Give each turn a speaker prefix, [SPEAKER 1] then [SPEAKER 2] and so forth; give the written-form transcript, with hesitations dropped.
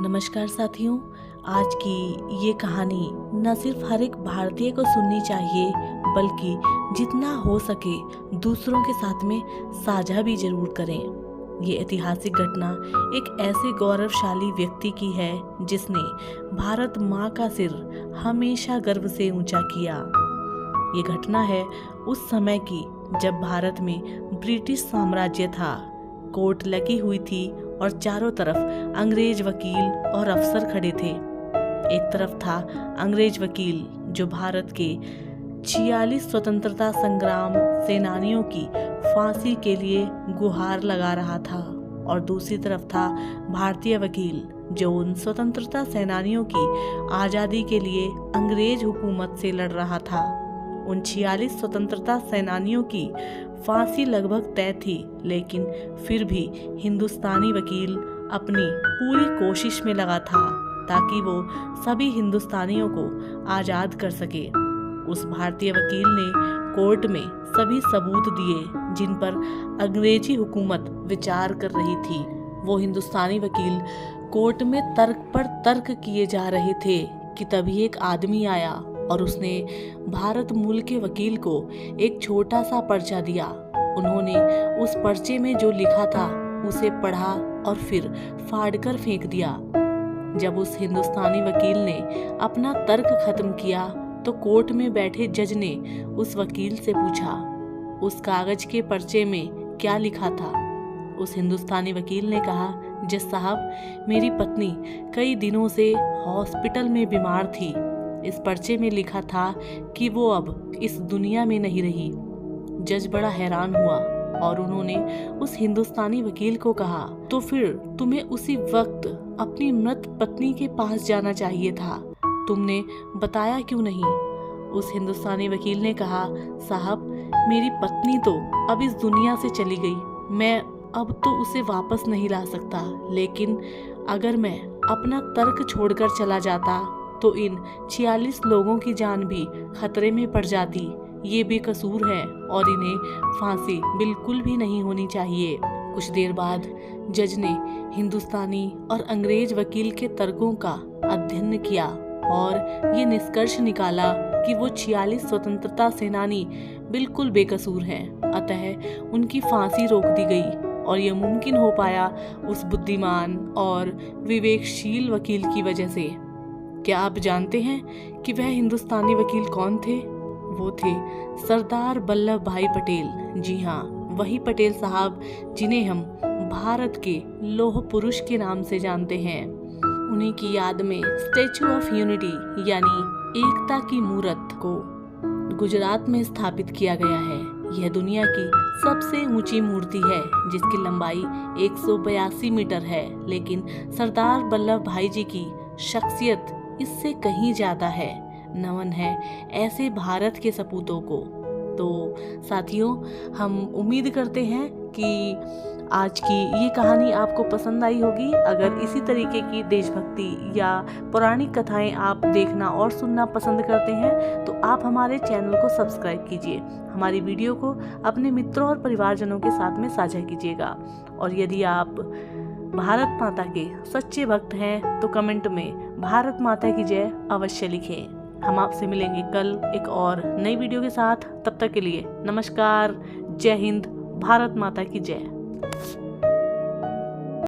[SPEAKER 1] नमस्कार साथियों, आज की ये कहानी न सिर्फ हर एक भारतीय को सुननी चाहिए बल्कि जितना हो सके दूसरों के साथ में साझा भी जरूर करें। ये ऐतिहासिक घटना एक ऐसे गौरवशाली व्यक्ति की है जिसने भारत माँ का सिर हमेशा गर्व से ऊंचा किया। ये घटना है उस समय की जब भारत में ब्रिटिश साम्राज्य था, कोर्ट लगी हुई थी और चारों तरफ अंग्रेज वकील और अफसर खड़े थे। एक तरफ था अंग्रेज वकील जो भारत के 46 स्वतंत्रता संग्राम सेनानियों की फांसी के लिए गुहार लगा रहा था और दूसरी तरफ था भारतीय वकील जो उन स्वतंत्रता सेनानियों की आज़ादी के लिए अंग्रेज हुकूमत से लड़ रहा था। उन 46 स्वतंत्रता सेनानियों की फांसी लगभग तय थी, लेकिन फिर भी हिंदुस्तानी वकील अपनी पूरी कोशिश में लगा था ताकि वो सभी हिंदुस्तानियों को आज़ाद कर सके। उस भारतीय वकील ने कोर्ट में सभी सबूत दिए जिन पर अंग्रेजी हुकूमत विचार कर रही थी। वो हिंदुस्तानी वकील कोर्ट में तर्क पर तर्क किए जा रहे थे कि तभी एक आदमी आया और उसने भारत मूल के वकील को एक छोटा सा पर्चा दिया। उन्होंने उस पर्चे में जो लिखा था उसे पढ़ा और फिर फाड़कर फेंक दिया। जब उस हिंदुस्तानी वकील ने अपना तर्क खत्म किया तो कोर्ट में बैठे जज ने उस वकील से पूछा, उस कागज के पर्चे में क्या लिखा था? उस हिंदुस्तानी वकील ने कहा, जज साहब, मेरी पत्नी कई दिनों से हॉस्पिटल में बीमार थी। इस पर्चे में लिखा था कि वो अब इस दुनिया में नहीं रही। जज बड़ा हैरान हुआ और उन्होंने उस हिंदुस्तानी वकील को कहा, तो फिर तुम्हें उसी वक्त अपनी मृत पत्नी के पास जाना चाहिए था, तुमने बताया क्यों नहीं? उस हिंदुस्तानी वकील ने कहा, साहब, मेरी पत्नी तो अब इस दुनिया से चली गई, मैं अब तो उसे वापस नहीं ला सकता, लेकिन अगर मैं अपना तर्क छोड़कर चला जाता तो इन 46 लोगों की जान भी खतरे में पड़ जाती। ये बेकसूर है और इन्हें फांसी बिल्कुल भी नहीं होनी चाहिए। कुछ देर बाद जज ने हिंदुस्तानी और अंग्रेज वकील के तर्कों का अध्ययन किया और ये निष्कर्ष निकाला कि वो 46 स्वतंत्रता सेनानी बिल्कुल बेकसूर हैं। अतः उनकी फांसी रोक दी गई और यह मुमकिन हो पाया उस बुद्धिमान और विवेकशील वकील की वजह से। क्या आप जानते हैं कि वह हिंदुस्तानी वकील कौन थे? वो थे सरदार वल्लभ भाई पटेल। जी हाँ, वही पटेल साहब जिन्हें हम भारत के लौह पुरुष के नाम से जानते हैं। उन्हीं की याद में स्टैचू ऑफ यूनिटी यानी एकता की मूर्त को गुजरात में स्थापित किया गया है। यह दुनिया की सबसे ऊंची मूर्ति है जिसकी लंबाई 182 मीटर है, लेकिन सरदार वल्लभ भाई जी की शख्सियत इससे कहीं ज्यादा है। नमन है ऐसे भारत के सपूतों को। तो साथियों, हम उम्मीद करते हैं कि आज की ये कहानी आपको पसंद आई होगी। अगर इसी तरीके की देशभक्ति या पौराणिक कथाएं आप देखना और सुनना पसंद करते हैं तो आप हमारे चैनल को सब्सक्राइब कीजिए, हमारी वीडियो को अपने मित्रों और परिवारजनों के साथ में साझा कीजिएगा। और यदि आप भारत माता के सच्चे भक्त हैं तो कमेंट में भारत माता की जय अवश्य लिखें। हम आपसे मिलेंगे कल एक और नई वीडियो के साथ। तब तक के लिए नमस्कार, जय हिंद, भारत माता की जय।